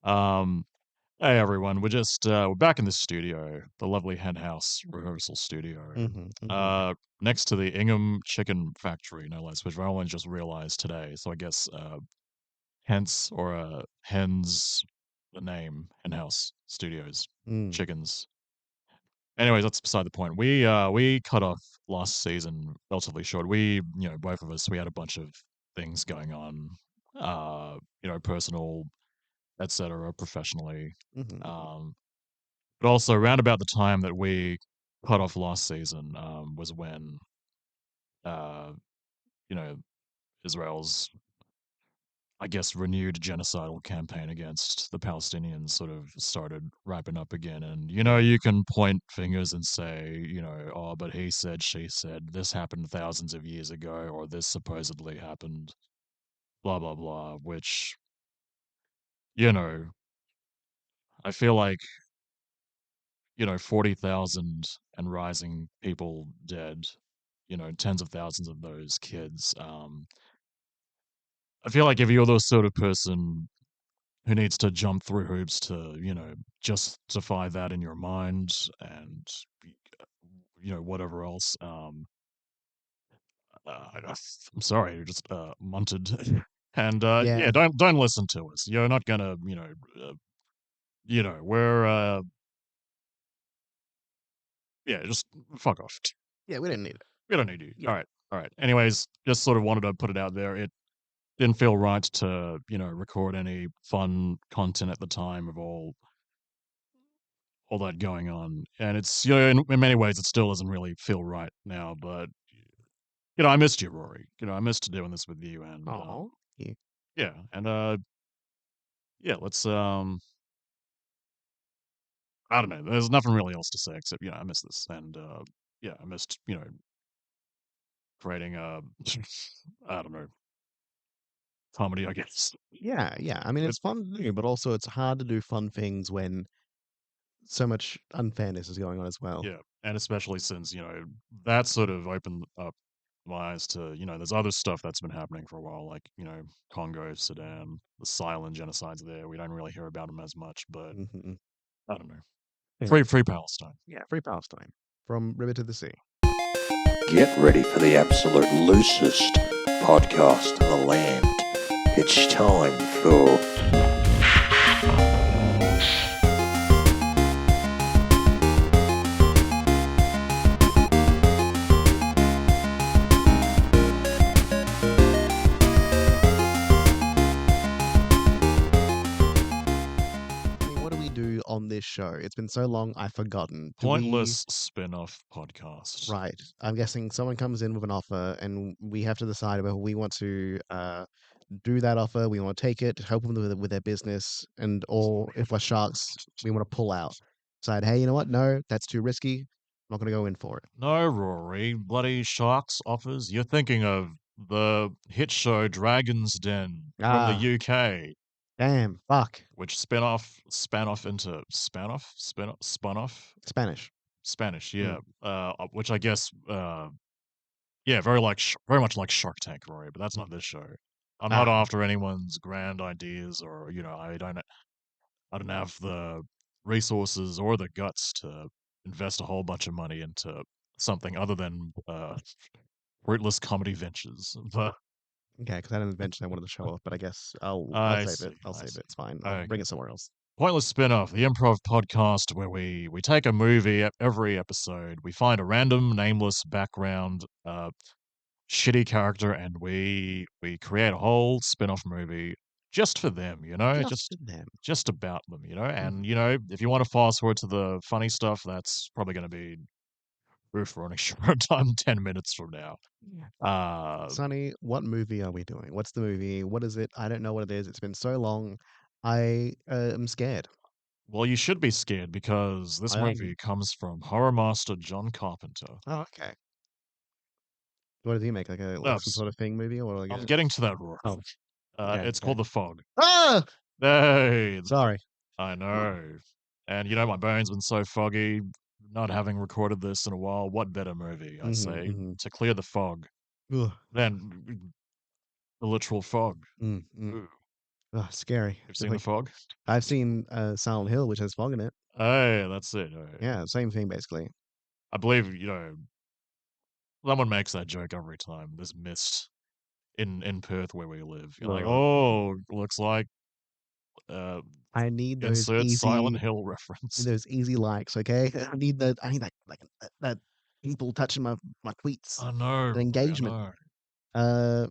Um, hey everyone, we're back in the studio, the lovely hen house rehearsal studio, Mhm, mhm. uh, next to the Ingham Chicken Factory, no less, which I only just realized today. So I guess hence or hens the name hen house studios, Mm, chickens. Anyways, that's beside the point. We cut off last season relatively short. Both of us, we had a bunch of things going on, personal, etc., professionally. mhm, mhm. Um, but also around about the time that we cut off last season was when uh, you know Israel's, I guess, renewed genocidal campaign against the Palestinians sort of started wrapping up again. And you can point fingers and say, oh, but he said, she said, this happened thousands of years ago, or this supposedly happened, blah blah blah. Which you know, I feel like 40,000 and rising people dead, tens of thousands of those kids. I feel like if you're the sort of person who needs to jump through hoops to, justify that in your mind and, whatever else, I'm sorry, you're just munted. And yeah, Yeah, don't listen to us. You're not gonna, we're yeah, just fuck off. yeah, we didn't need it. We don't need you. Yeah. All right, all right. Anyways, just sort of wanted to put it out there. It didn't feel right to, record any fun content at the time of all that going on. And it's, in many ways, it still doesn't really feel right now. But, I missed you, Rory. I missed doing this with you. And Aw. Yeah. yeah. And yeah, let's, I don't know. There's nothing really else to say except, I miss this. And yeah, I missed, creating I don't know, comedy, I guess. Yeah, yeah. I mean, It, it's fun to do, but also it's hard to do fun things when so much unfairness is going on as well. yeah. And especially since, that sort of opened up my eyes to, there's other stuff that's been happening for a while, like, Congo, Sudan, the silent genocides there. We don't really hear about them as much, but Mhm. I don't know. Yeah, Free Palestine. yeah. Free Palestine from river to the sea. Get ready for the absolute loosest podcast in the land. It's time for I mean, what do we do on this show? It's been so long, I've forgotten. Do we? Pointless spin-off podcast. Right. I'm guessing someone comes in with an offer, and we have to decide whether we want to do that offer, we want to take it, help them with their business, and or if we're sharks, we want to pull out. Decide, hey, you know what? No, that's too risky. I'm not going to go in for it. No, Rory, bloody sharks offers. You're thinking of the hit show Dragon's Den from the Ah, UK, damn, fuck. which spun off Spanish. Spanish, Mm. yeah. Which I guess, yeah, very much like Shark Tank, Rory. But that's not this show. I'm not Ah, after anyone's grand ideas, or I don't have the resources or the guts to invest a whole bunch of money into something other than fruitless comedy ventures. But okay, because I didn't mention I wanted to show off, but I guess I'll I save it. see, I'll I save see. it. It's fine. I'll bring Okay. it somewhere else. Pointless spin-off, the improv podcast where we take a movie every episode, we find a random nameless background shitty character, and we create a whole spin-off movie just for them, Just just for them. just about them, Mhm. and if you want to fast forward to the funny stuff, that's probably going to be roof running short time 10 minutes from now. Yeah. uh Sonny, what movie are we doing? What's the movie? What is it? I don't know what it is. It's been so long. I am scared. well, you should be scared because this I movie am. comes from horror master John Carpenter. Oh, okay. What did he make? Like some Oops, sort of thing movie or like I'm a getting to that, Rory. oh, okay, It's okay. called The Fog. Ah! Hey, Sorry. I know. And my brain's been so foggy, not having recorded this in a while. What better movie, I Mhm, say, mhm. to clear the fog Ugh. than the literal fog? Mm, mm. Ooh. Oh, scary. You've It's seen The like Fog? I've seen Silent Hill, which has fog in it. Hey, that's it. Yeah, same thing basically. I believe, someone makes that joke every time. There's mist in Perth where we live. You're like, Ugh. oh, looks like uh, I need insert Silent Hill reference. those easy likes, okay? I need that people touching my tweets I know, and Rory, I engagement. know. Uh,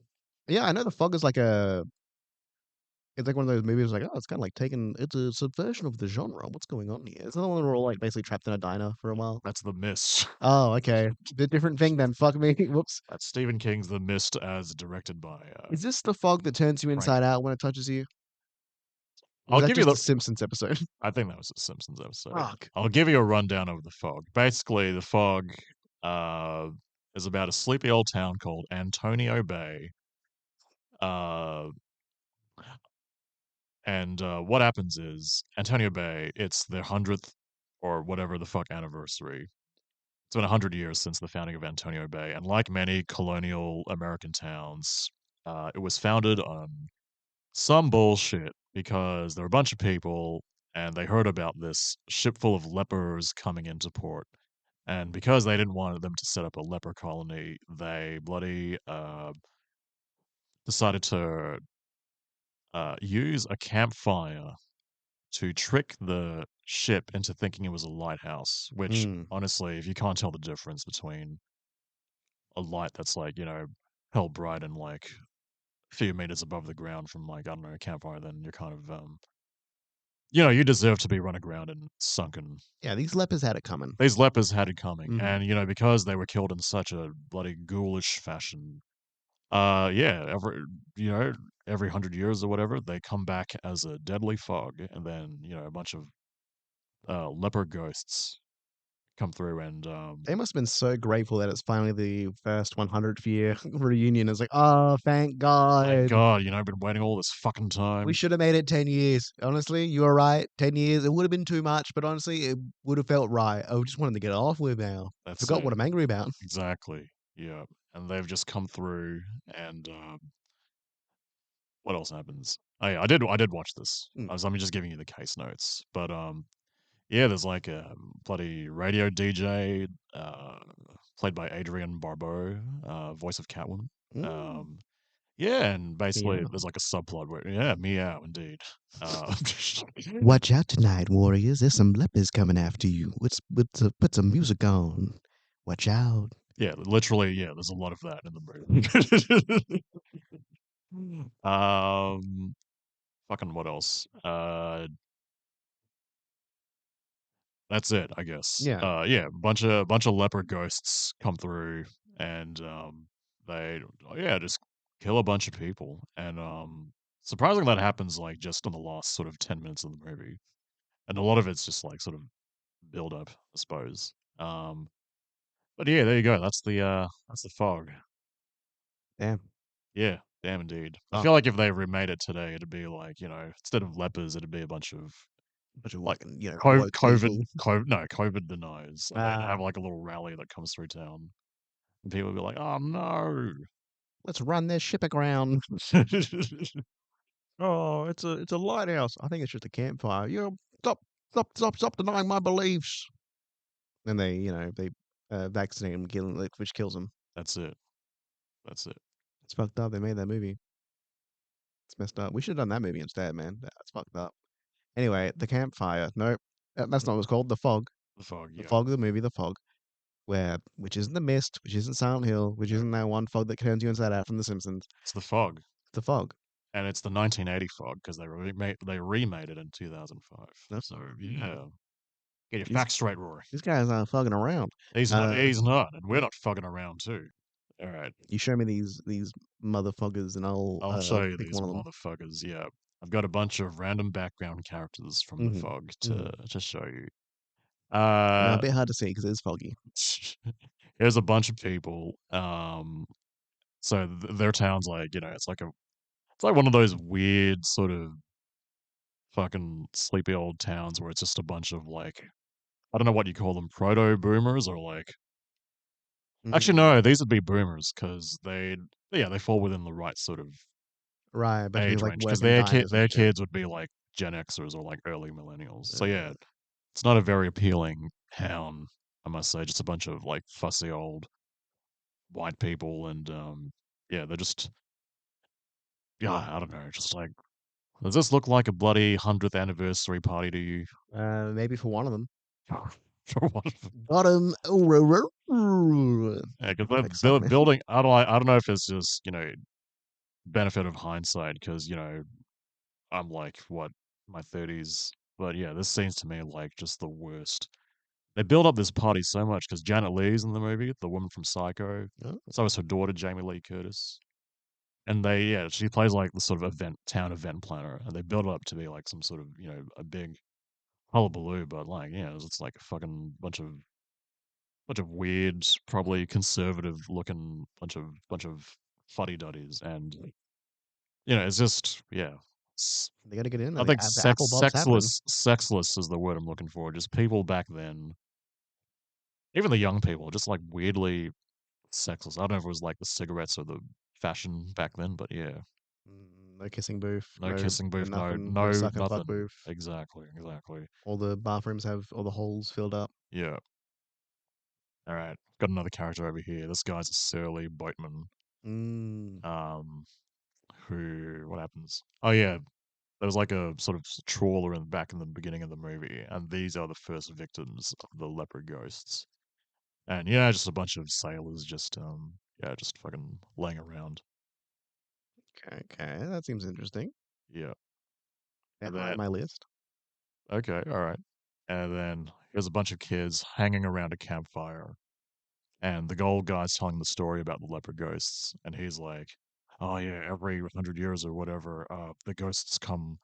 yeah, I know the fog is like it's like one of those movies like, oh, it's kind of like it's a subversion of the genre. What's going on here? It's the one where we're all like basically trapped in a diner for a while. That's The Mist. Oh, okay. The different thing then. Fuck me. Whoops. That's Stephen King's The Mist as directed by Is this the fog that turns you Frank. inside out when it touches you? Or I'll was that give you just the. a Simpsons episode? I think that was a Simpsons episode. Fuck. I'll give you a rundown of The Fog. Basically, The Fog uh, is about a sleepy old town called Antonio Bay. Uh, and what happens is Antonio Bay, it's their 100th or whatever the fuck anniversary. It's been 100 years since the founding of Antonio Bay. And like many colonial American towns, it was founded on some bullshit because there were a bunch of people and they heard about this ship full of lepers coming into port. And because they didn't want them to set up a leper colony, they bloody decided to use a campfire to trick the ship into thinking it was a lighthouse. Which, Mm. honestly, if you can't tell the difference between a light that's like, held bright and like a few meters above the ground from like, I don't know, a campfire, then you're kind of you deserve to be run aground and sunken. Yeah, these lepers had it coming. These lepers had it coming, Mhm. and because they were killed in such a bloody ghoulish fashion, yeah, every 100 years or whatever, they come back as a deadly fog, and then a bunch of leper ghosts come through, and They must have been so grateful that it's finally the first 100th year reunion. It's like, oh, thank thank God. God, I've been waiting all this fucking We time. should have made it 10 years. Honestly, you were right. 10 years. It would have been too much, but honestly, it would have felt right. I just wanted to get it off with now. That's Forgot what it, I'm angry about. exactly. Yeah, and they've just come through, and what else happens? Oh, yeah, I did watch this. Mm. I'm just giving you the case notes, but yeah, there's like a bloody radio DJ, played by Adrienne Barbeau, voice of Catwoman. Mm. Um, yeah, and basically Yeah. there's like a subplot where yeah, meow indeed. Watch out tonight, warriors. There's some lepers coming after you. Put some music on. Watch out. Yeah, literally, yeah. There's a lot of that in the movie. Fucking what else? That's it, I guess. Yeah. Yeah, bunch of leper ghosts come through, and they yeah just kill a bunch of people, and surprisingly that happens like just in the last sort of 10 minutes of the movie, and a lot of it's just like sort of build up, I suppose. But yeah, there you go. That's the fog. Damn. Yeah, damn indeed. I Oh, feel like if they remade it today, it'd be like instead of lepers, it'd be a bunch of bunch of like fucking, woke COVID, people. no, COVID deniers, and they'd have Ah, like a little rally that comes through town, and people would be like, "Oh no!" let's run this ship aground. Oh, it's a lighthouse. I think it's just a campfire. Stop denying my beliefs. And they vaccinate him, which kills him. That's it. That's it. It's fucked up. They made that movie. It's messed up. We should have done that movie instead, man. That's fucked up. Anyway, the campfire. Nope, that's not what it's called. The fog. The fog. The Yeah. fog. The movie. The fog. Which isn't the mist, which isn't Silent Hill, which Yeah. isn't that one fog that turns you inside out from The Simpsons. It's the fog, The fog. and it's the 1980 fog because they remade it in 2005. No. So yeah, get your These, facts straight, Rory. these guys aren't fucking around. He's not. He's not, and we're not fucking around too. All right. You show me these motherfuckers, and I'll show you pick these one of them. motherfuckers. Yeah, I've got a bunch of random background characters from the Mhm, fog mhm. to show you. Now a Uh, bit hard to see because it's foggy. here's a bunch of people. So their town's like it's like one of those weird sort of fucking sleepy old towns where it's just a bunch of like I don't know what you call them, proto boomers or like actually Mm, no, these would be boomers because they fall within the right sort of Right, but age he's like range because working diners and their shit. kids would be like Gen Xers or like early millennials. So yeah, Uh, it's not a very appealing town, I must say. Just a bunch of like fussy old white people, and yeah, they're just yeah, I don't know, just like does this look like a bloody 100th anniversary party to you? maybe for one of them. For one of them. Got him. Yeah, because Like suck, they're man. building. I don't know if it's just benefit of hindsight because I'm like what my 30s, but yeah, this seems to me like just the worst. They build up this party so much because Janet Leigh's in the movie, the woman from Psycho. Oh, So is her daughter Jamie Lee Curtis, and yeah, she plays like the sort of town event planner, and they build it up to be like some sort of a big hullabaloo, but like it's like a fucking bunch of weird, probably conservative looking bunch of fuddy duddies, and it's just they got to get in there. I think The apple bob's happening. sexless is the word I'm looking for. Just people back then, even the young people, just like weirdly sexless. I don't know if it was like the cigarettes or the fashion back then, but yeah, No kissing booth. no kissing No booth, nothing. No no suck and fuck nothing. booth. Exactly. All the bathrooms have all the holes filled up. Yeah. All right, got another character over here. This guy's a surly boatman. Mm. Um, who? What happens? Oh yeah, there was like a sort of trawler back in the beginning of the movie, and these are the first victims of the leopard ghosts. And yeah, just a bunch of sailors just just fucking laying around. Okay, that seems interesting. Yeah. Yeah, And high on then my list. okay, all right. And then here's a bunch of kids hanging around a campfire, and the gold guy's telling the story about the leopard ghosts, and he's like, "Oh yeah, every 100 years or whatever, the ghosts come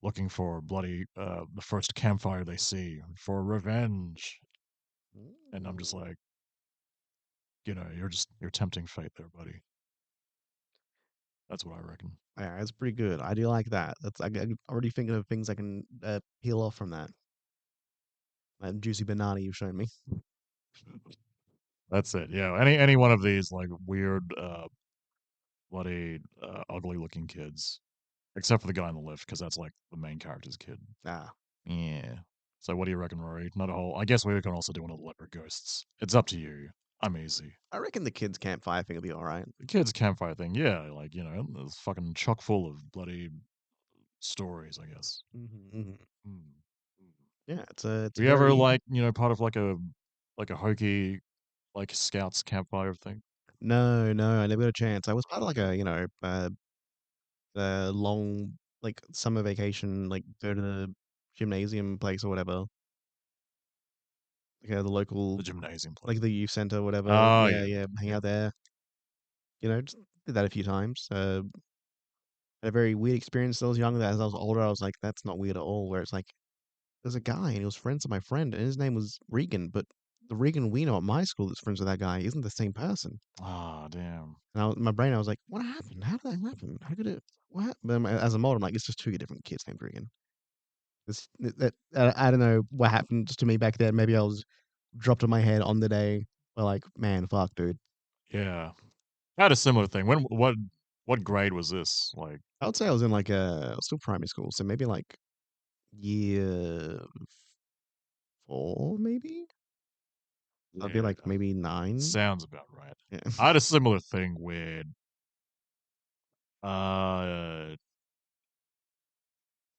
looking for bloody the first campfire they see for revenge." And I'm just Ooh. like, you're tempting fate there, buddy. That's what I reckon. Yeah, it's pretty good. I do like that. I'm already thinking of things I can peel off from that. That juicy banana you showed me. That's it. Yeah. Any one of these like weird, bloody, ugly looking kids, except for the guy on the left, because that's like the main character's kid. Ah, Yeah. So what do you reckon, Rory? Not a whole. I guess we can also do one of the leopard ghosts. It's up to you. I'm easy. I reckon the kids' campfire thing will be all right. The kids campfire thing, yeah, like it's fucking chock full of bloody stories. I guess. Hmm. Mm. Mm. Yeah, it's Were you ever very like part of like a hokey like scouts campfire thing? no, I never got a chance. I was part of like a long like summer vacation, like go to the gymnasium place or whatever, like the The local gymnasium like place. the youth center or whatever. Oh Yeah, yeah, yeah, hang yeah. out there. Just did that a few times. Had a very weird experience. I was young. As I was older, I was like, that's not weird at all. Where it's like, there's a guy and he was friends with my friend, and his name was Regan, but the Regan we know at my school that's friends with that guy isn't the same person. Ah, damn. And in my brain, I was like, what happened? How did that happen? How could it? What? But as a model, I'm like, it's just two different kids named Regan. I don't know what happened to me back then. Maybe I was dropped on my head on the day. But like, man, fuck, dude. Yeah. I had a similar thing. What grade was this? Like, I would say I was in like still primary school, so maybe like year 4, maybe. I'd be yeah, like maybe 9. sounds about right. Yeah. I had a similar thing where uh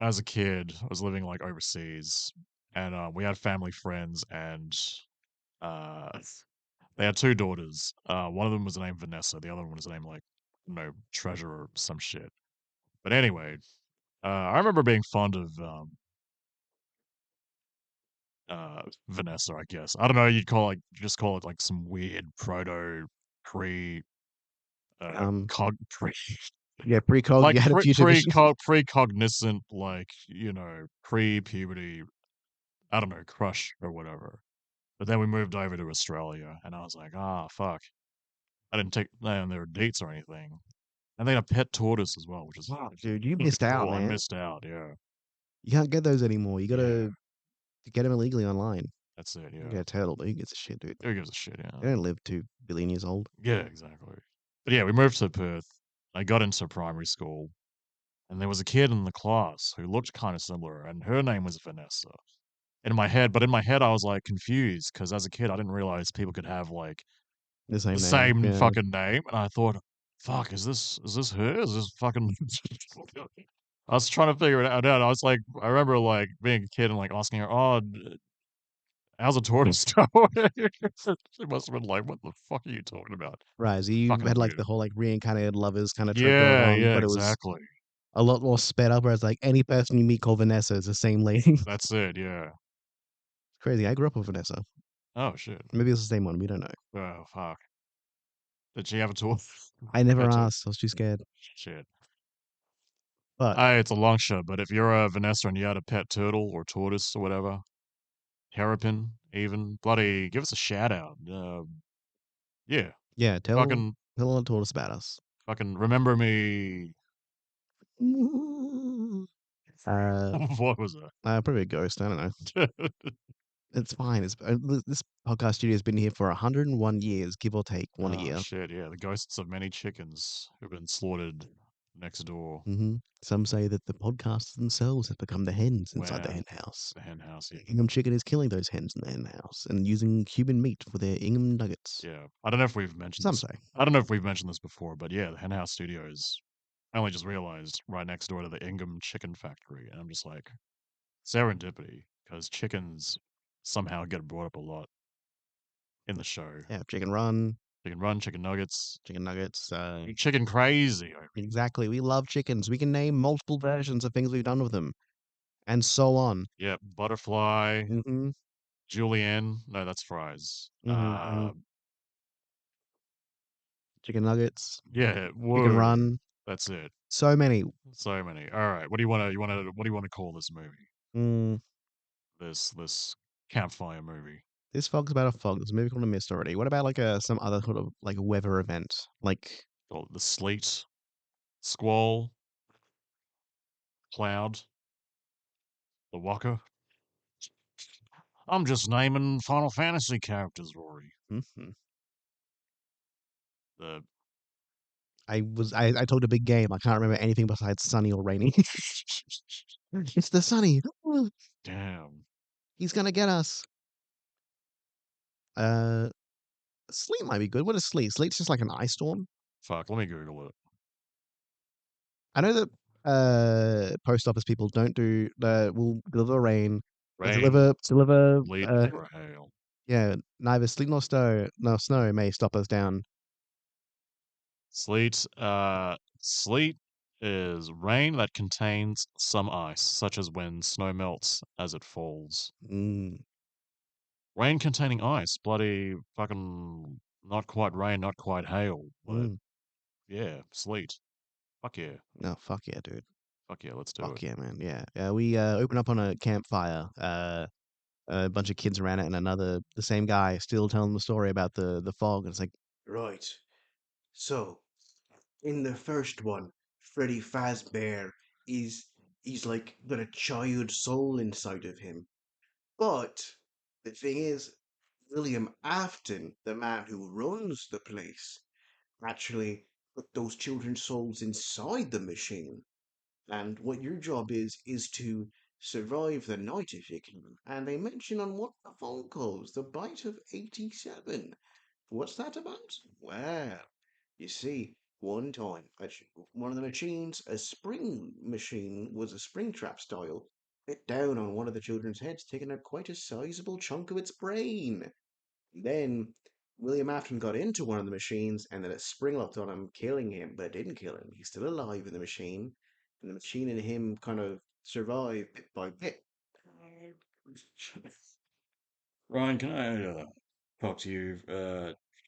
as a kid, I was living like overseas, and we had family friends, and uh they had two daughters. One of them was named Vanessa, the other one was named like Treasure or some shit. But anyway, I remember being fond of Vanessa, I guess. I don't know, just call it like some weird proto pre Um, pre yeah, precog. like You had a future vision. precognizant, like pre puberty, I don't know, crush or whatever. But then we moved over to Australia, and I was like, ah, fuck. I didn't take them their dates or anything, and they had a pet tortoise as well, which is Oh, dude, you really missed out, cool. I man. missed out. Yeah, You can't get those anymore. You yeah, gotta get them illegally online. that's it. You Yeah, get a turtle, but who gives a shit, dude? who gives a shit? Yeah, They don't live 2 billion years old. yeah, exactly. But yeah, we moved to Perth, I got into primary school, and there was a kid in the class who looked kind of similar, and her name was Vanessa. But in my head, I was like confused because as a kid, I didn't realize people could have like The the same name. same Yeah. fucking name, and I thought, "Fuck, is this her? Is this fucking?" I was trying to figure it out. I was like, I remember like being a kid and like asking her, "Oh, how's a tortoise doing?" She must have been like, "What the fuck are you talking about?" Right. So you Fucking had like weird. the whole like reincarnated lovers kind of trope going Yeah, on, yeah, but it was exactly. a lot more sped up. Whereas like any person you meet called Vanessa is the same lady. That's it. Yeah. Crazy. I grew up with Vanessa. Oh shit. Maybe it's the same one. We don't know. Oh fuck. Did she have a tortoise? I never Pet tortoise? asked. I was too scared. Shit. But It's a long shot, but if you're a Vanessa and you had a pet turtle or tortoise or whatever, terrapin even, bloody, give us a shout out. Yeah, yeah, fucking, tell told us about us. fucking remember me. Uh, What was probably a ghost. I don't know. that? It's fine. This podcast studio has been here for 101 years, give or take one a Oh year. shit, yeah, the ghosts of many chickens who've been slaughtered next door. Some say that the podcasts themselves have become the hens inside the Wow, hen house. the hen house, yeah. Ingham Chicken is killing those hens in the hen house and using human meat for their Ingham nuggets. Yeah, I don't know if we've mentioned Some this. say. I don't know if we've mentioned this before, but yeah, the hen house studios. I only just realized right next door to the Ingham Chicken Factory, and I'm just like serendipity because chickens somehow get brought up a lot in the show. Yeah, chicken run, Chicken run, chicken nuggets, chicken nuggets. chicken crazy. Exactly. We love chickens. We can name multiple versions of things we've done with them, and so on. Yeah, butterfly, Mm-hmm. julienne. No, that's fries. Mm-hmm. Chicken nuggets, Yeah, chicken whoa, run. that's it. So many. So many. All right, what do you want to? What do you want to call this movie? Mm, This campfire movie. this fog's about a fog. There's a movie called A Mist already. What about like some other sort of like weather event? Like Call it the sleet, squall, cloud, the walker. I'm just naming Final Fantasy characters, Rory. mhm. The I told a big game. I can't remember anything besides sunny or rainy. It's the sunny. damn. He's gonna get us. Uh, Sleet might be good. What is Sleet? Sleet's just like an ice storm. Fuck, let me Google it. I know that post office people don't do will deliver rain, but Rain, deliver sleet, or hail. yeah, neither sleet nor snow may stop us down. Sleet is rain that contains some ice, such as when snow melts as it falls. Mm, Rain containing ice, bloody fucking not quite rain, not quite hail, but mm. yeah, sleet. Fuck yeah. No, fuck yeah, dude. Fuck yeah, let's do Fuck it. yeah, man. Yeah. We open up on a campfire. A bunch of kids around it, and the same guy still telling the story about the fog. And it's like, right. So in the first one, Freddy Fazbear is he's like got a child soul inside of him. But the thing is, William Afton, the man who runs the place, actually put those children's souls inside the machine. And what your job is to survive the night if you can. And they mention on one of the phone calls the bite of 87. What's that about? Well, you see, one time, one of the machines, a spring machine, was a spring trap style, bit down on one of the children's heads, taking out quite a sizable chunk of its brain. Then William Afton got into one of the machines, and then it spring locked on him, killing him, but it didn't kill him. He's still alive in the machine, and the machine and him kind of survive bit by bit. Ryan, can I talk to you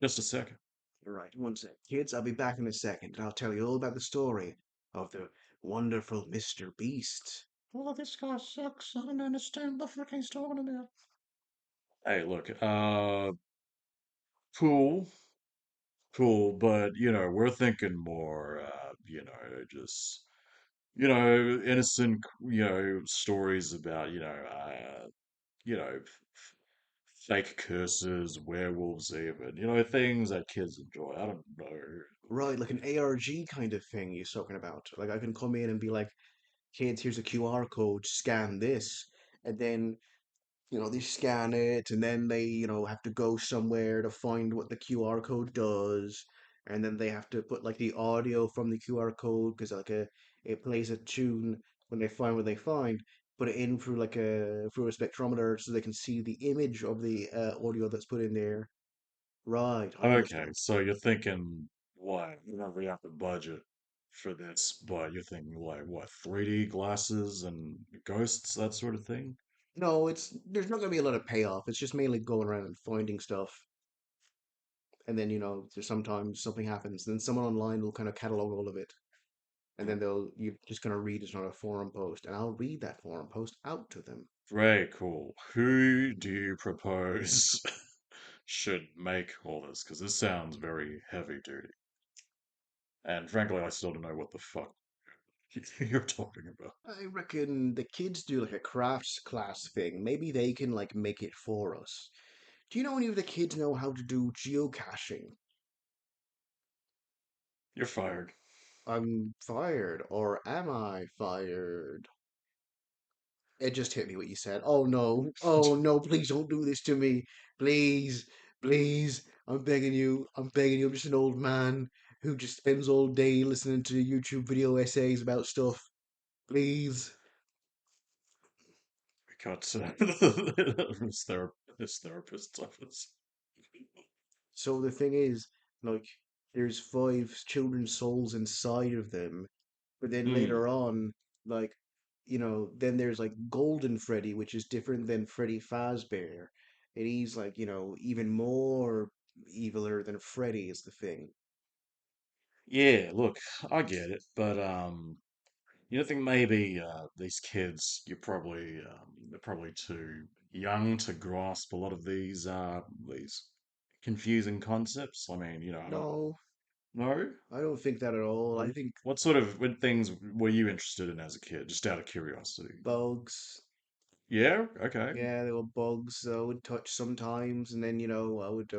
just a second? Right, one sec. Kids, I'll be back in a second, and I'll tell you all about the story of the wonderful Mr. Beast. Oh, this guy sucks. I don't understand what the fuck he's talking about. Hey, look, cool, cool, but we're thinking more, just innocent, stories about, you know, fake curses, werewolves, even things that kids enjoy. I don't know. Right, like an ARG kind of thing you're talking about. Like I can come in and be like, kids, here's a QR code, scan this. And then, they scan it and then they, have to go somewhere to find what the QR code does. And then they have to put like the audio from the QR code because it plays a tune when they find what they find. Put it in through through a spectrometer so they can see the image of the audio that's put in there. Right, I Okay, understand. so you're thinking what? We have the budget for this, but you're thinking like what? 3D glasses and ghosts, that sort of thing? No, there's not gonna be a lot of payoff. It's just mainly going around and finding stuff, and then there's sometimes something happens. Then someone online will kind of catalog all of it, and then you're just gonna read it on a forum post, and I'll read that forum post out to them. Very cool. Who do you propose should make all this? Because this sounds very heavy duty. And frankly, I still don't know what the fuck you're talking about. I reckon the kids do like a crafts class thing. Maybe they can like make it for us. Do you know any of the kids know how to do geocaching? You're fired. I'm fired, or am I fired? It just hit me what you said. Oh no. Oh no, please don't do this to me. Please. Please. I'm begging you. I'm begging you. I'm just an old man who just spends all day listening to YouTube video essays about stuff. Please. We got this therapist's office. So the thing is, like, there's five children's souls inside of them, but then Hmm. later on, like, then there's like Golden Freddy, which is different than Freddy Fazbear. And he's like, even more eviler than Freddy is the thing. Yeah, look, I get it, but you don't think maybe these kids, they're probably too young to grasp a lot of these confusing concepts. I mean, I don't No, know. I don't think that at all. I think What sort of what things were you interested in as a kid, just out of curiosity? bugs, Yeah, okay. yeah, there were bugs I would touch sometimes, and then, I would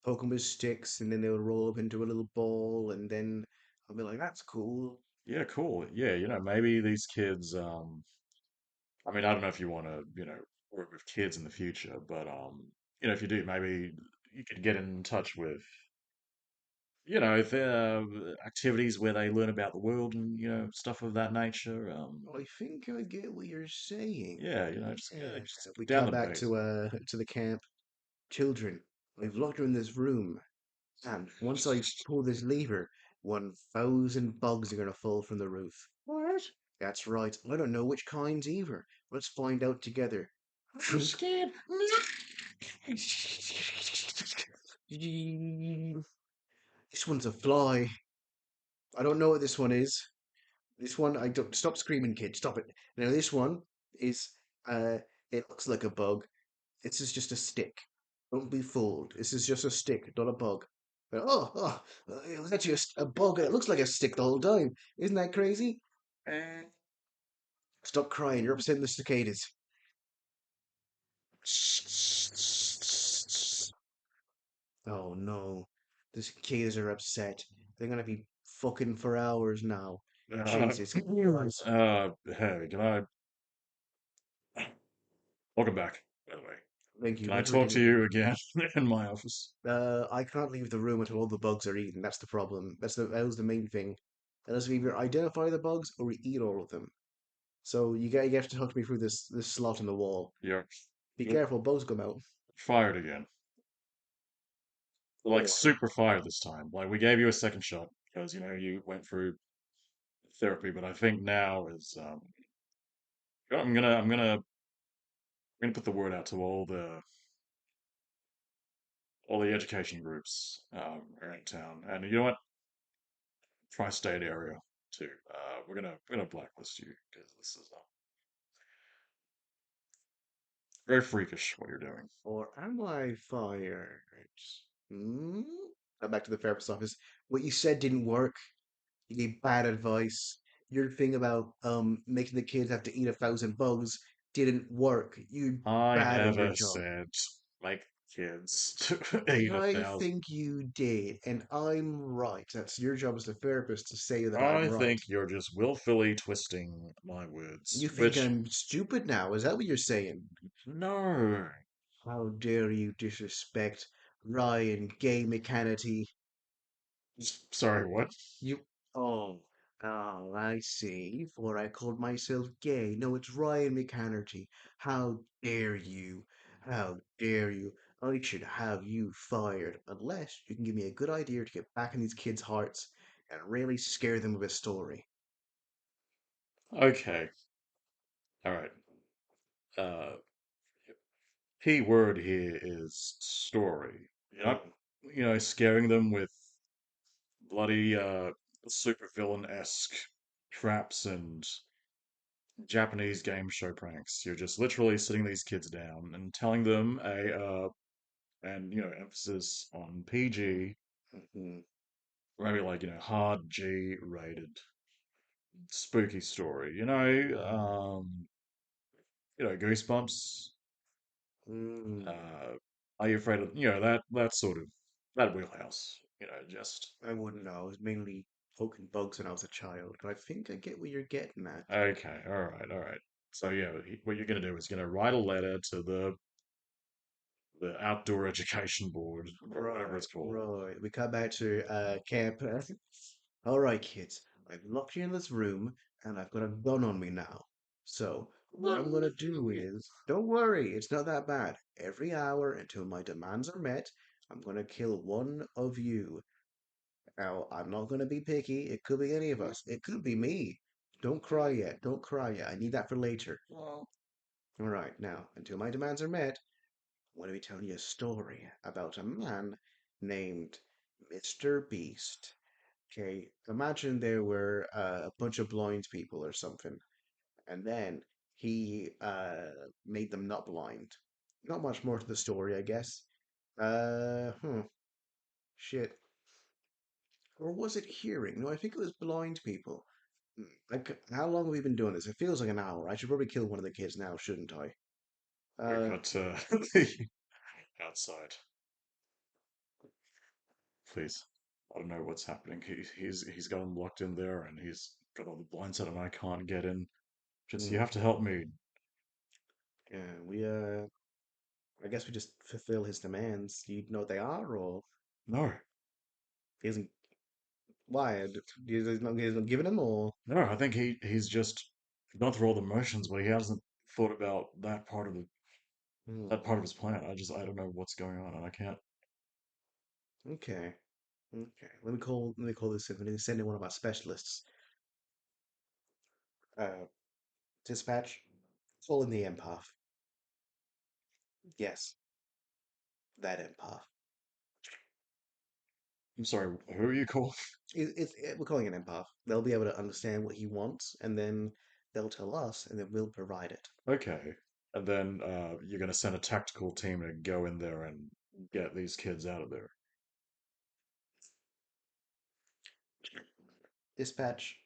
poke them with sticks, and then they would roll up into a little ball, and then I'd be like, that's cool. Yeah, cool. Yeah, maybe these kids, I mean, I don't know if you want to, work with kids in the future, but if you do, maybe you could get in touch with, the activities where they learn about the world and, stuff of that nature. I think I get what you're saying. Yeah, Yeah, just we down cut the back basics. to the camp. Children, I've locked her in this room, and once I pull this lever, 1,000 bugs are gonna fall from the roof. What? That's right. I don't know which kinds either. Let's find out together. I'm scared. This one's a fly. I don't know what this one is. This one, I don't. Stop screaming, kid. Stop it. Now, this one is, uh, it looks like a bug. This is just a stick. Don't be fooled. This is just a stick, not a bug. But, it was actually a bug, and it looks like a stick the whole time. Isn't that crazy? Stop crying. You're upsetting the cicadas. Oh no. The cicadas are upset. They're gonna be fucking for hours now. Uh, Jesus Christ. hey, can I? Welcome back, by the way. Thank you. Can I Thanks for talk to getting me. you again in my office? I can't leave the room until all the bugs are eaten. That's the problem. That was the main thing. Unless we either identify the bugs or we eat all of them. So you have to talk me through this slot in the wall. Yeah, Be you're careful, bugs come out. fired again. Like Or super fired this time. Like we gave you a second shot because you went through therapy, but I think now is I'm gonna put the word out to all the education groups around town, and you know what? Tri-state area too. We're gonna blacklist you because this is very freakish what you're doing. or am I fired? Hmm? Back to the therapist's office. What you said didn't work. You gave bad advice. Your thing about making the kids have to eat 1,000 bugs didn't work. You I bad at your never job. said. make kids eat I 1,000. think you did, and I'm right. That's your job as the therapist to say that I'm I right. think you're just willfully twisting my You words, think which, I'm stupid now? Is that what you're saying? no. How dare you disrespect Ryan Gay McCannity? Sorry, what? You. Oh, I see. For I called myself gay. No, it's Ryan McCannity. How dare you? How dare you? I should have you fired unless you can give me a good idea to get back in these kids' hearts and really scare them with a story. Okay, alright. Uh, Key word here is story. You're not, Mm, scaring them with bloody, supervillain-esque traps and Japanese game show pranks. You're just literally sitting these kids down and telling them and emphasis on PG, mhm, maybe like hard G rated spooky story. Goosebumps. mm. Are you afraid of that sort of that wheelhouse? Just I wouldn't know. I was mainly poking bugs when I was a child, but I think I get what you're getting at. okay. All right, all right. So yeah, what you're gonna do is gonna write a letter to the outdoor education board or whatever Right, it's called. right. We come back to camp. All right, kids. I've locked you in this room, and I've got a gun on me now. So what I'm gonna do is, don't worry, it's not that bad. Every hour until my demands are met, I'm gonna kill one of you. Now, I'm not gonna be picky. It could be any of us. It could be me. Don't cry yet. Don't cry yet. I need that for later. Well, All right, now, until my demands are met, I'm going to be telling you a story about a man named Mr. Beast. Okay, imagine there were a bunch of blind people or something, and then he made them not blind. Not much more to the story, I guess. Shit. Or was it hearing? No, I think it was blind people. Like, how long have we been doing this? It feels like an hour. I should probably kill one of the kids now, shouldn't I? we Uh, got the outside. Please. I don't know what's happening. He's got him locked in there, and he's got all the blinds out, and I can't get in. Just you mm, have to help me. yeah, I guess we just fulfill his demands. Do you know what they are, or No, he isn't? Why? He's not giving them, or no. I think he's just gone through all the motions, but he hasn't thought about hmm, that part of his plan. I don't know what's going on, and I can't. okay, okay. Let me call this in. Let me send in one of our specialists. Uh, dispatch. Call in the empath. Yes, that empath. I'm sorry. Who are you called? We're calling an empath. They'll be able to understand what he wants, and then they'll tell us, and then we'll provide it. Okay. And then you're going to send a tactical team to go in there and get these kids out of there. Dispatch.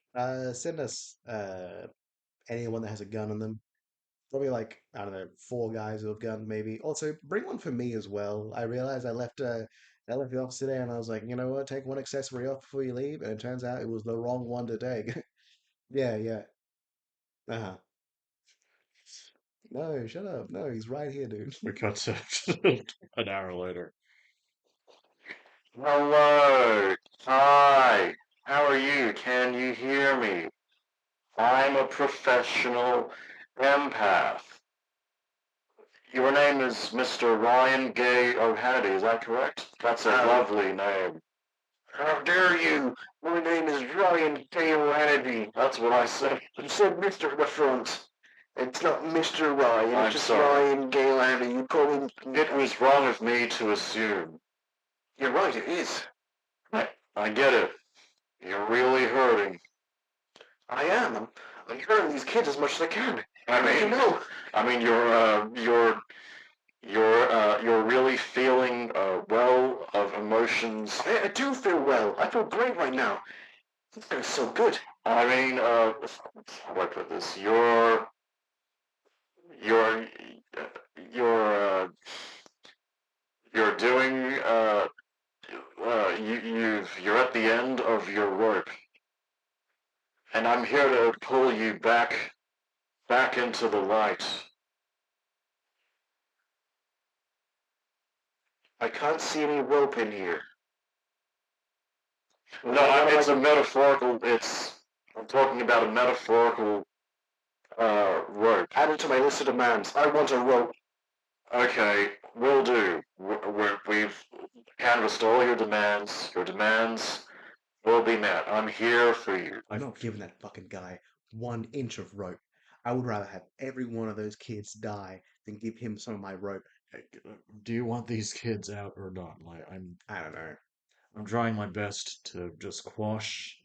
Send us anyone that has a gun on them. Probably like, I don't know, four guys with a gun maybe. Also, bring one for me as well. I realized I left the office today and I was like, you know what, take one accessory off before you leave, and it turns out it was the wrong one to take. Yeah, yeah. Uh-huh. No, shut up. No, he's right here, dude. We cut to an hour later. Hello. Hi. How are you? Can you hear me? I'm a professional empath. Your name is Mr. Ryan Gay O'Hannity, is that correct? That's a lovely name. How dare you? My name is Ryan Gay O'Hannity. That's what I said. You said Mr. at the front. It's not Mr. Ryan, I'm it's just sorry. Ryan Gay O'Hannity. You call him... It was wrong of me to assume. You're right, it is. I get it. You're really hurting. I am. I'm hurting these kids as much as I can. You know. I mean, you're really feeling a well of emotions. I do feel well. I feel great right now. This feels so good. I mean, how do I put this? You're, you're, I'm here to pull you back into the light. I can't see any rope in here. No, it's a metaphorical. I'm talking about a metaphorical rope. Add it to my list of demands. I want a rope. Okay, will do. We've canvassed all your demands. Your demands will be met. I'm here for you. I'm not giving that fucking guy 1 inch of rope. I would rather have every one of those kids die than give him some of my rope. Do you want these kids out or not? Like, I don't know. I'm trying my best to just quash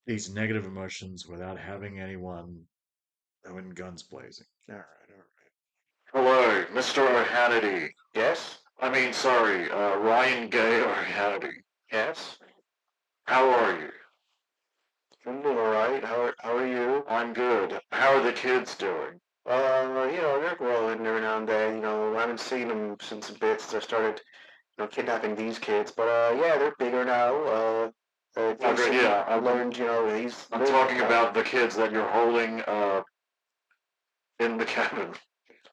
these negative emotions without having anyone going guns blazing. All right. Hello, Mr. O'Hannity. Yes? I mean, sorry, Ryan Gay O'Hannity. Yes? How are you? I'm doing alright. How are you? I'm good. How are the kids doing? They're growing every now and then. I haven't seen them since a bit since I started, kidnapping these kids. But, yeah, they're bigger now. Yeah, I learned, I'm talking about the kids that you're holding, in the cabin.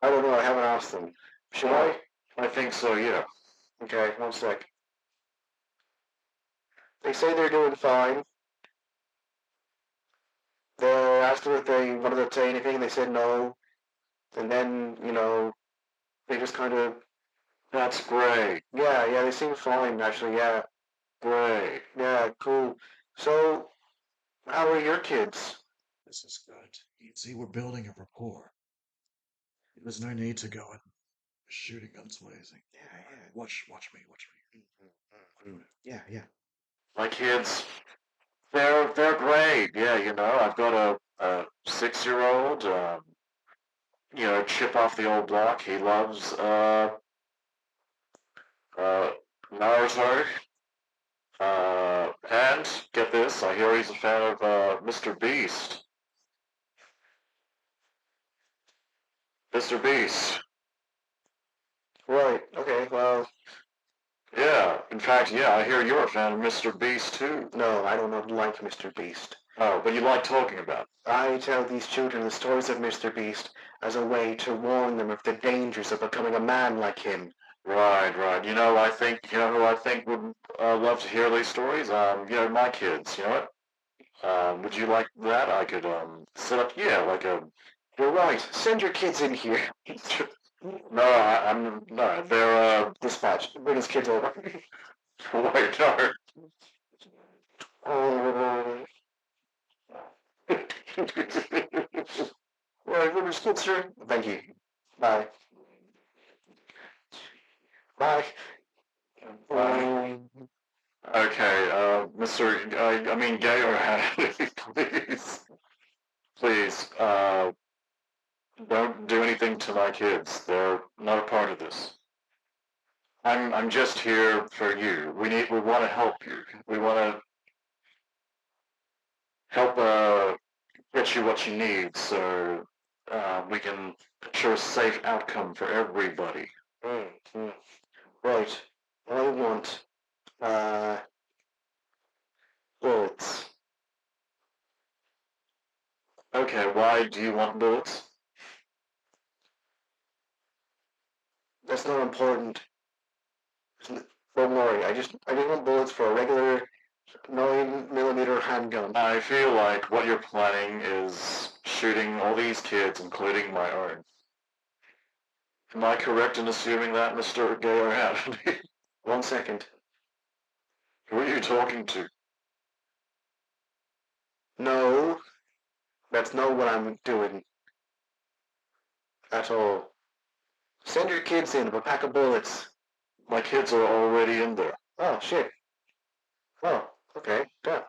I don't know, I haven't asked them. Should I? I think so, yeah. Okay, 1 sec. They say they're doing fine. They asked them if they wanted to say anything, and they said no. And then, they just kind of... That's great. Yeah, they seem fine, actually, yeah. Great. Yeah, cool. So, how are your kids? This is good. You see, we're building a rapport. There's no need to go and shooting guns blazing. Yeah. Watch me. Yeah. My kids, they're great. Yeah, I've got a 6-year-old, chip off the old block. He loves Naruto. And get this, I hear he's a fan of Mr. Beast. Mr. Beast. Right. Okay. Well. Yeah. In fact, yeah, I hear you're a fan of Mr. Beast too. No, I don't like Mr. Beast. Oh, but you like talking about it. I tell these children the stories of Mr. Beast as a way to warn them of the dangers of becoming a man like him. Right. I think, who I think would love to hear these stories? My kids, you know what? Would you like that? I could, set up, like a... You're right. Send your kids in here. No, they're, dispatched. Bring his kids over. Wait, no. Right, bring his kids, sir. Thank you. Bye. Bye. Okay, Mr. Gay or please, don't do anything to my kids. They're not a part of this. I'm just here for you. We want to help you. We want to help get you what you need, so we can ensure a safe outcome for everybody. Right. I want bullets. Okay, why do you want bullets? That's not important. Don't worry, I just want bullets for a regular 9mm handgun. I feel like what you're planning is shooting all these kids, including my own. Am I correct in assuming that, Mr. Gay O'Hannity? 1 second. Who are you talking to? No, that's not what I'm doing. At all. Send your kids in with a pack of bullets. My kids are already in there. Oh, shit. Oh, okay, yeah.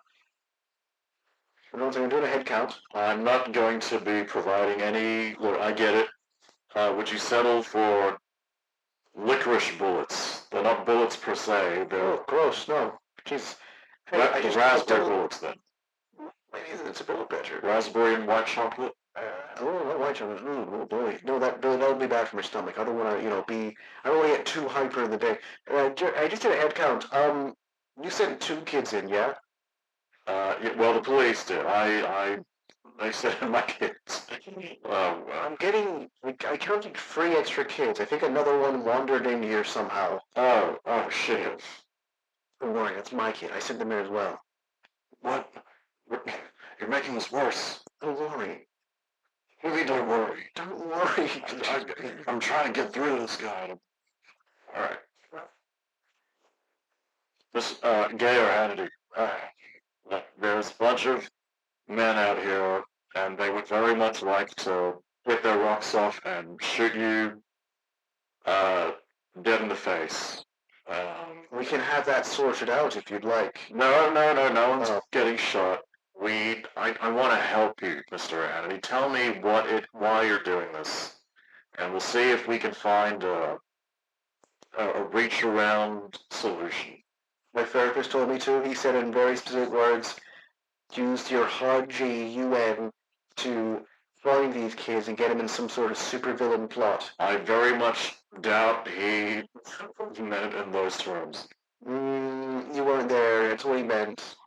We're not going to do a head count. I'm not going to be providing any... Look, I get it. Would you settle for licorice bullets? They're not bullets per se. They're... Oh, gross, no. Jeez. Hey, raspberry bullets, then. Maybe it's a bit better. Raspberry and white chocolate? Not white chocolate. Oh boy. No, that would be bad for my stomach. I don't want to, I don't want to get too hyper in the day. I just did a head count. You sent 2 kids in, yeah? Yeah, well, the police did. They said my kids. I'm getting. I counted 3 extra kids. I think another one wandered in here somehow. Oh, shit. Don't worry, that's my kid. I sent them in as well. What? You're making this worse. Don't worry. Really, don't worry. Don't worry. I'm trying to get through to this guy. All right. This, Gay or Hannity, there's a bunch of men out here, and they would very much like to get their rocks off and shoot you, uh, dead in the face. We can have that sorted out if you'd like. No one's getting shot. I want to help you, Mr. Hannity. Tell me why you're doing this, and we'll see if we can find a reach around solution. My therapist told me to. He said in very specific words, use your hard G-U-N to find these kids and get them in some sort of supervillain plot. I very much doubt he meant it in those terms. You weren't there. It's what he meant.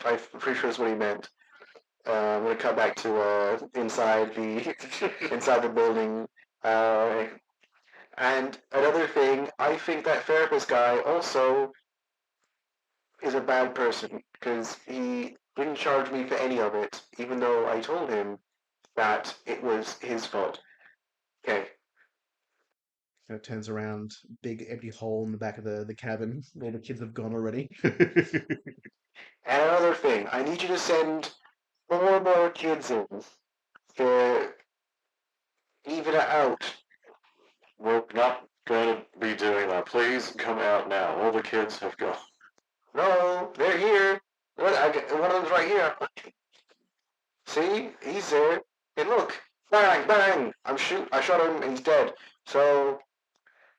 I'm pretty sure it's what he meant. I'm gonna cut back to inside the inside the building. And another thing, I think that therapist guy also is a bad person because he didn't charge me for any of it, even though I told him that it was his fault. Okay. Turns around, big empty hole in the back of the cabin. All the kids have gone already. And another thing, I need you to send 4 more kids in to even it out. We're not going to be doing that. Please come out now. All the kids have gone. No, they're here. One of them's right here. See? He's there. Hey, look. Bang, bang. I shot him and he's dead. So,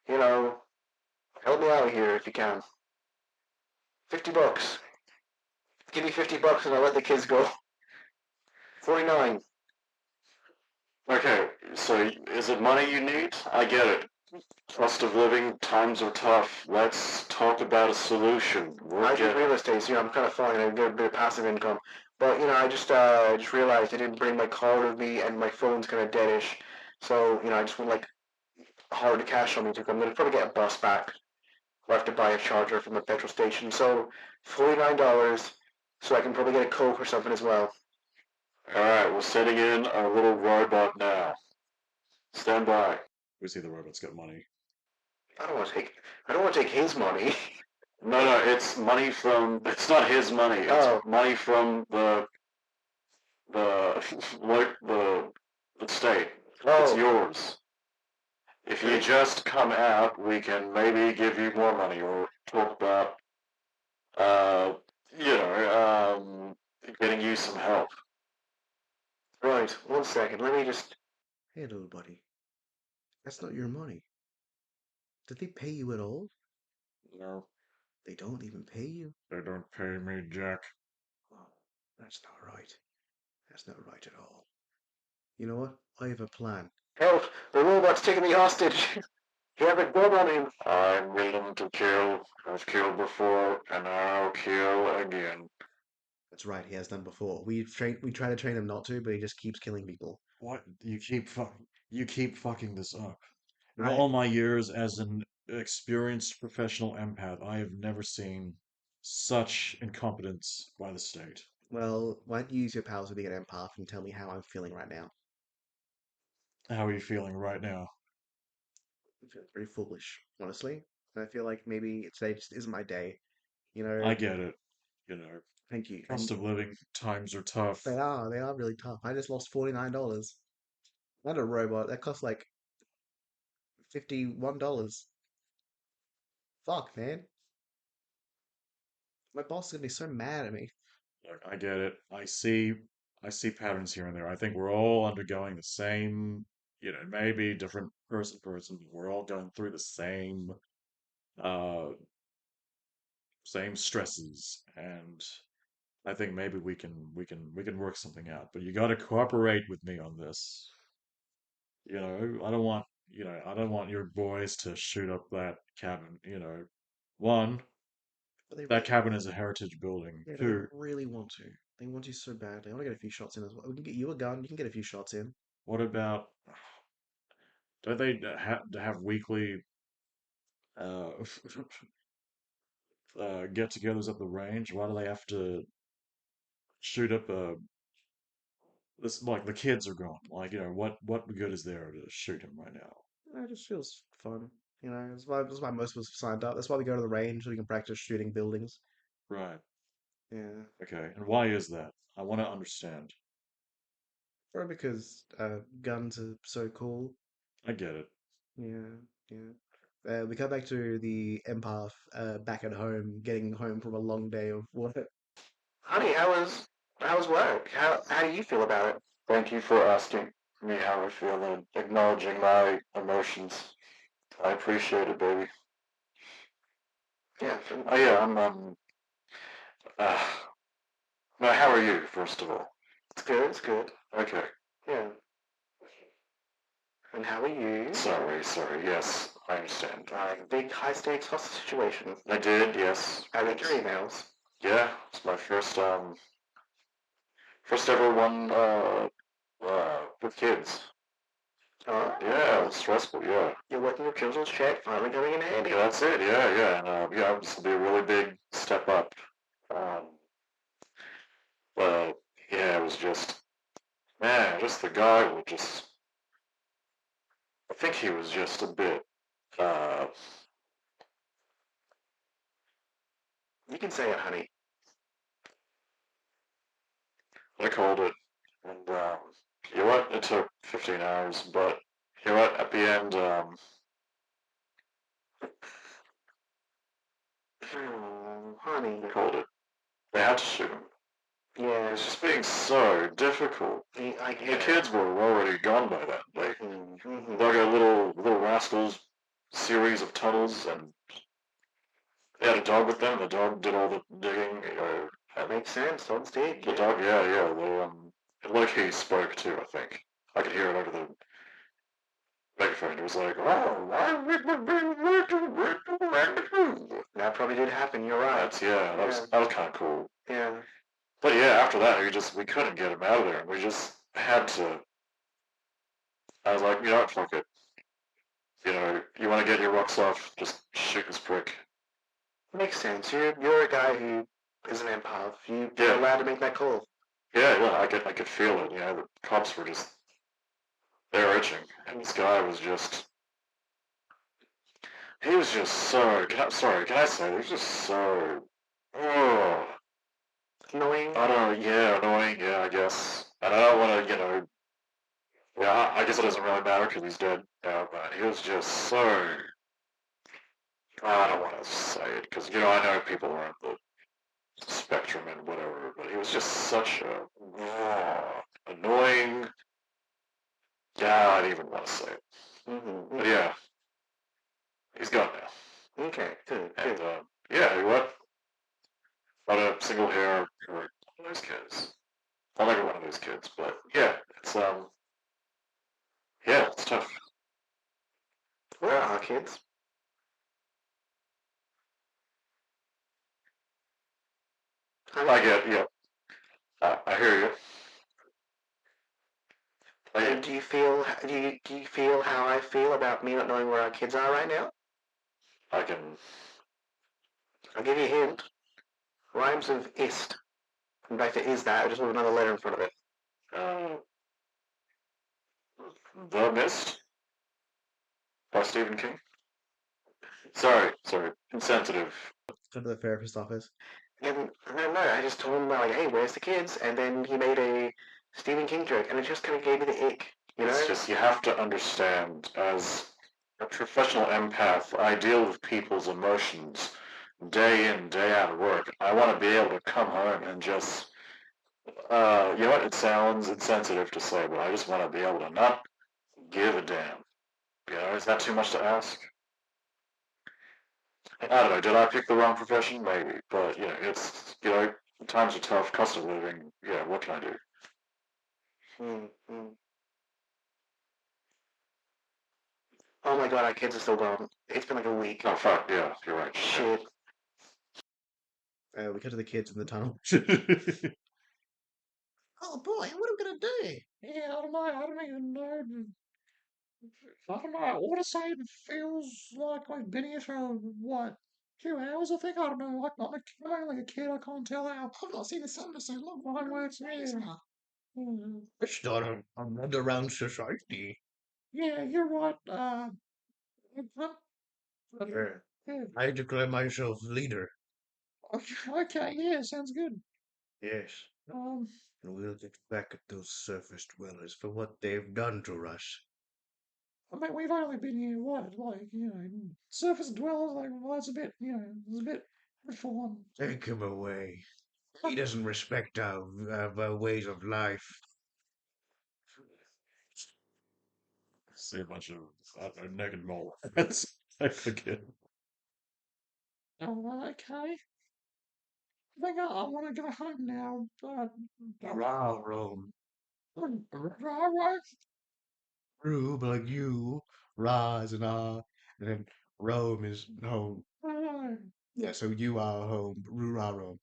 help me out here if you can. $50. Give me $50 and I'll let the kids go. 49. Okay, so is it money you need? I get it. Cost of living, times are tough. Let's talk about a solution. I do real estate, so I'm kind of fine. I get a bit of passive income. But, I just realized I didn't bring my card with me and my phone's kind of deadish. So, I just want, hard cash on me too. I'm going to probably get a bus back. I'll have to buy a charger from a petrol station. So, $49, so I can probably get a Coke or something as well. Alright, we're sending in our little robot now. Stand by. We see the robot's got money. I don't want to take his money. No, it's money from. It's not his money. It's money from the the state. It's yours. If you just come out, we can maybe give you more money or talk about, uh, getting you some help. Right. 1 second. Let me just. Hey, little buddy. That's not your money. Did they pay you at all? No, They don't even pay you. they don't pay me, Jack. Oh, that's not right. That's not right at all. You know what? I have a plan. Help! The robot's taking me hostage! You have a gun on him! I'm willing to kill. I've killed before, and I'll kill again. That's right, he has done before. We try to train him not to, but he just keeps killing people. What? You keep fucking this up. In I- all my years as an experienced professional empath, I have never seen such incompetence by the state. Well, why don't you use your powers to be an empath and tell me how I'm feeling right now? How are you feeling right now? I feel very foolish, honestly. I feel like maybe today just isn't my day. You know, I get it. You know, thank you. cost And of living times are tough. they are really tough. I just lost $49. Not a robot. That costs like $51. Fuck, man. My boss is gonna be so mad at me. Look, I get it. I see patterns here and there. I think we're all undergoing the same, maybe different person, but we're all going through the uh same stresses. And I think maybe we can work something out. But you got to cooperate with me on this. I don't want your boys to shoot up that cabin. One, But they That cabin is a heritage building. yeah, but they Who? really want to. They want to so badly. I want to get a few shots in as well. We can get you a gun. You can get a few shots in. What about? Don't they have weekly uh, get-togethers at the range? Why do they have to shoot up a? This like the kids are gone. Like what good is there to shoot him right now? It just feels fun. That's why most of us signed up. That's why we go to the range so we can practice shooting buildings. Right. Yeah. Okay. And why is that? I want to understand. Or because guns are so cool. I get it. Yeah, yeah. We come back to the empath back at home, getting home from a long day of work. Honey, how was work? How do you feel about it? Thank you for asking me how I feel and acknowledging my emotions. I appreciate it, baby. Yeah. Oh yeah, I'm. Uh, no, how are you? First of all. It's good. It's good. Okay. Yeah. And how are you? Sorry. Yes, I understand. Big high stakes hostage situation. I did. Yes. I read your emails. Yeah, it's my first ever one with kids. Oh, yeah, it was stressful, yeah. You're working your children's check, finally coming in handy. Yeah, that's it, yeah. And, this will be a really big step up. Um, but, yeah, it was just the guy was I think he was just a bit, uh, you can say it, honey. I called it, and, you know what, it took 15 hours, but, you know what, at the end, honey. I called it. They had to shoot him. Yeah. It was just being so difficult. The kids were already gone by then. They dug a little rascals series of tunnels, and they had a dog with them. The dog did all the digging. That makes sense. Dogs dig. The dog, yeah. Like he spoke too. I think I could hear it over the megaphone. It was like, "Oh, that probably did happen. You're right. That was kind of cool. Yeah. But yeah, after that, we couldn't get him out of there, and we just had to. I was like, you know what, fuck it. You want to get your rocks off, just shoot this prick. Makes sense. You're a guy who is an empath. You're allowed to make that call. Yeah, I could feel it. The cops were they were itching, and this guy was he was just so. Sorry, can I say he was just so. Oh, annoying. I don't know. Yeah, annoying. Yeah, I guess. And I don't want to, yeah, I guess it doesn't really matter because he's dead now, but he was just so. I don't want to say it because, I know people are on the spectrum and whatever, but he was just such a annoying. Yeah, I didn't even want to say it. But yeah, he's gone now. Okay, good. And yeah, you know what? Not a single hair or one of those kids. Not like one of those kids, but yeah, it's tough. Where are our kids? Yeah. I hear you. And do you feel how I feel about me not knowing where our kids are right now? I can. I'll give you a hint. Rhymes with ist. In fact, it is that. I just want another letter in front of it. Uh, the Mist by Stephen King. Sorry. Insensitive. Go to the therapist office. And no, I just told him like, hey, where's the kids? And then he made a Stephen King joke, and it just kind of gave me the ick. It's just you have to understand, as a professional empath, I deal with people's emotions day in, day out of work. I want to be able to come home and just, you know what? It sounds insensitive to say, but I just want to be able to not give a damn. Is that too much to ask? I don't know. Did I pick the wrong profession? Maybe, but it's times are tough, cost of living. Yeah, what can I do? Oh my god, our kids are still gone. It's been like a week. Oh fuck, yeah, you're right. Shit. We cut to the kids in the tunnel. Oh boy, what are we gonna do? Yeah, I don't know. I don't even know. I don't know. I want to say it feels like I've been here for what 2 hours. I think I don't know. Like I'm only a kid. I can't tell how. I've not seen the sun for so long. My works. Yeah. It's not an underground society. Yeah, you're right. Yeah. Yeah. I declare myself leader. Okay. Yeah, sounds good. Yes. Um, And we'll get back at those surface dwellers for what they've done to us. I mean, we've only been here what, like surface dwellers. Like, well, that's a bit, it's a bit reform. Take him away. He doesn't respect our ways of life. See a bunch of naked mole rats. I forget. Oh, okay. I think I want to go home now. But Hurrah, Rome. right. Rube, like you. Ra is an R. And then Rome is home. Yeah, so you are home. Ra Rome.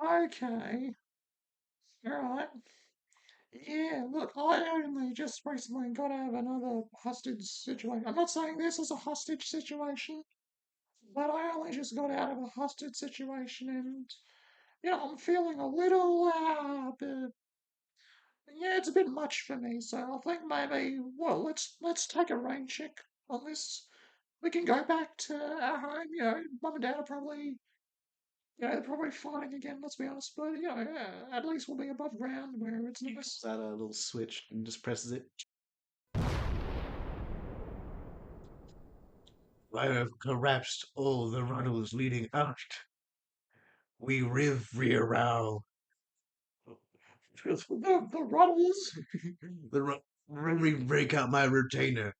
Okay. All right. Yeah, look, I only just recently got out of another hostage situation. I'm not saying this is a hostage situation, but I only just got out of a hostage situation and, I'm feeling a little, yeah, it's a bit much for me, so I think maybe, well, let's take a rain check on this. We can go back to our home, mum and dad are probably, they're probably fine again, let's be honest, but, at least we'll be above ground where it's nice. Is that a little switch and just presses it? I have collapsed all the runnels leading out. We riv rearow. The ruddles. Let me break out my retainer.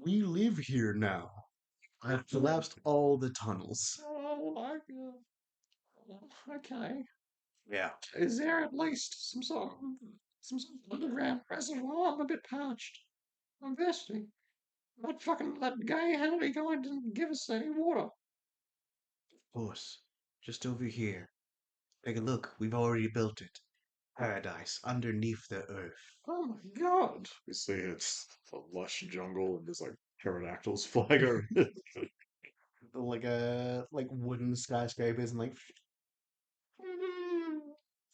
We live here now. I've collapsed all the tunnels. Oh, okay. Yeah. Is there at least some sort of underground reservoir? I'm a bit parched. I'm thirsty. That gay Hannity guy didn't give us any water. Of course. Just over here. Take a look. We've already built it. Paradise underneath the earth. Oh my god. You see, it's a lush jungle and there's like pterodactyls flying over. Like wooden skyscrapers and like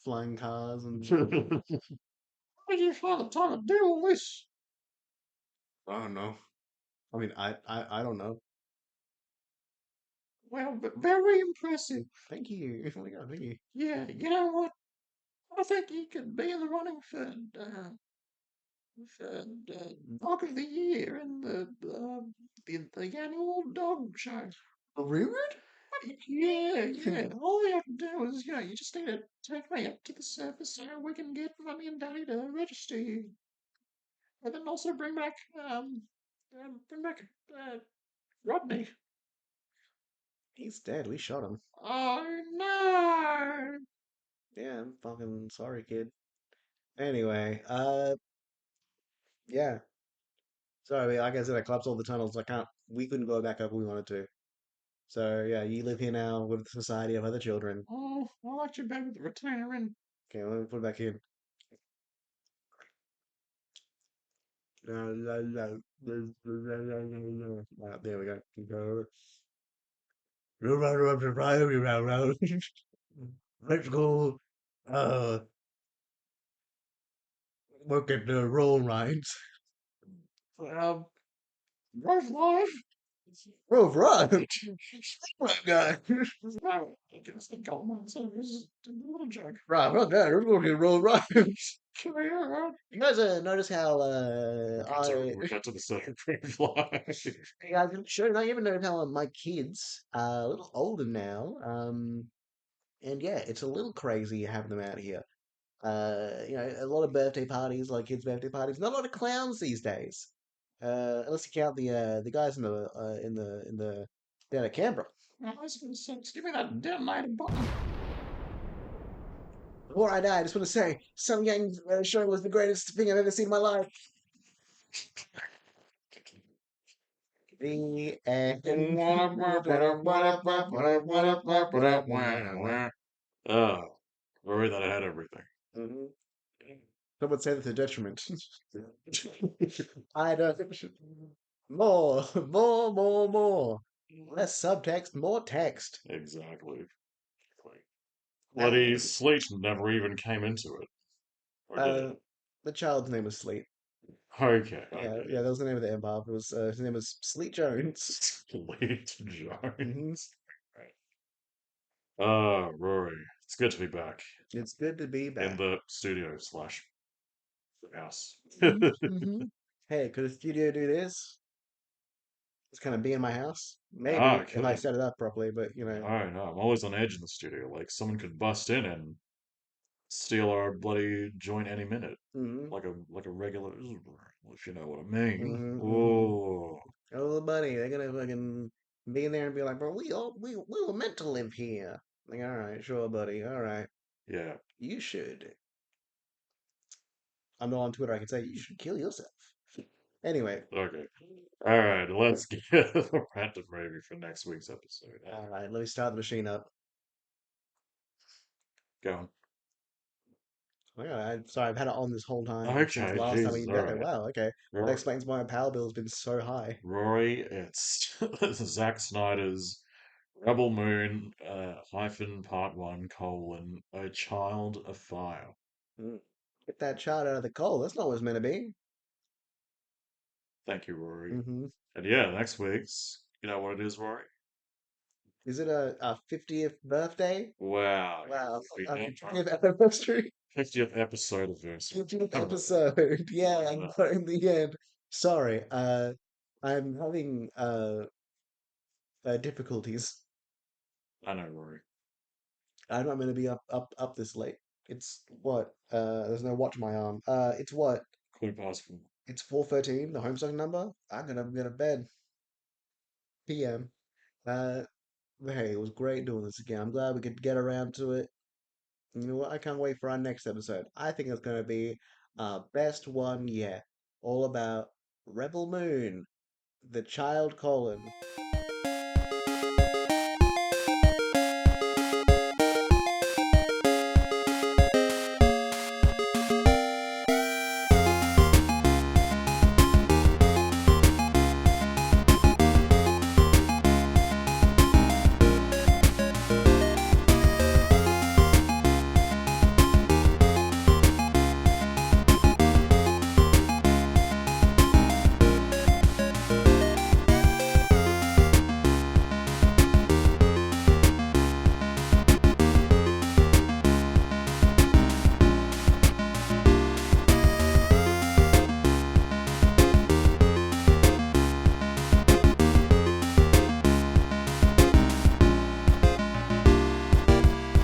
flying cars and How did you find the time to do all this? I don't know. I mean, I don't know. Well, very impressive. Thank you. Oh my god, thank you. Yeah, you know what? I think you could be in the running for Dog of the Year in the annual dog show. A rumored? Yeah. All you have to do is, you just need to take me up to the surface so we can get Mummy and Daddy to register you. And then also bring back Rodney. He's dead. We shot him. Oh no! Yeah, I'm fucking sorry, kid. Anyway, yeah. Sorry, like I said, I collapsed all the tunnels. We couldn't go back up if we wanted to. So yeah, you live here now with the society of other children. Oh, I liked you better with the retainer in. Okay, let me put it back in. There we go. Let's go uh work at the roll lines. Rove Live. Rove right. Right guy. No, it's the gold mine, so it's just a little joke. Right, okay, let's go to roll rhymes. Yeah. You guys notice how We got to the second fly. Hey guys, sure, I even know how my kids are a little older now. And yeah, it's a little crazy having them out here. A lot of birthday parties, like kids' birthday parties. Not a lot of clowns these days. Unless you count the guys in the down at Canberra. I was going to say, just give me that detonator button. Before I die, I just want to say, Some Yang show was the greatest thing I've ever seen in my life. The end. Oh, Rory, that I had everything. Mhm. Some would say that's a detriment. I don't. More, more. Less subtext, more text. Exactly. That- Bloody Sleet never even came into it. Or did Uh, the child's name was Sleet. it? Okay, Yeah, okay. yeah, that was the name of the improv. It was his name was Sleet Jones. Sleet Hmm. Jones. Ah, Rory. It's good to be back It's good to be in back. the studio slash house. Hmm. Hey, could a studio do this? Just kind of be in my house? Ah, Maybe it if I could. set it up properly, but you know. No, no, I'm always on edge in the studio. Like someone could bust in and steal our bloody joint any minute, Hmm. like a regular, if you know what I mean. Hmm. Oh, Oh, buddy, they're gonna fucking be in there and be like, bro, we were meant to live here. Like, all right, sure, buddy, all right, yeah. you should. I'm not on Twitter. I can say you should kill yourself. Anyway, Okay. All right. Let's get the random movie for next week's episode. all right, let me start the machine up. Go Sorry, I've had it on this whole on. time since Okay. last time we Jesus. even All got there. right. Wow, okay, that Rory, explains why my power bill's been so high. Rory, it's Zack Snyder's Rebel Moon hyphen part one colon a child of fire. Mm. Get that child out of the coal. That's not what it's meant to be. Thank you, Rory. Hmm. And yeah, next week's. You know what it is, Rory? Is it a 50th birthday? Wow. Wow, We a named our 50th anniversary. 50th episode of this. 50th episode. Yeah, I'm in the end. Sorry, I'm having difficulties. I know, Rory. I'm not going to be up this late. It's what? There's no watch on my arm. It's what? Quite possible. It's 4:13, the Homestuck number. I'm gonna go to bed. PM. Uh, hey, it was great doing this again. I'm glad we could get around to it. You know what? I can't wait for our next episode. I think it's gonna be our best one yet. All about Rebel Moon, the child colon.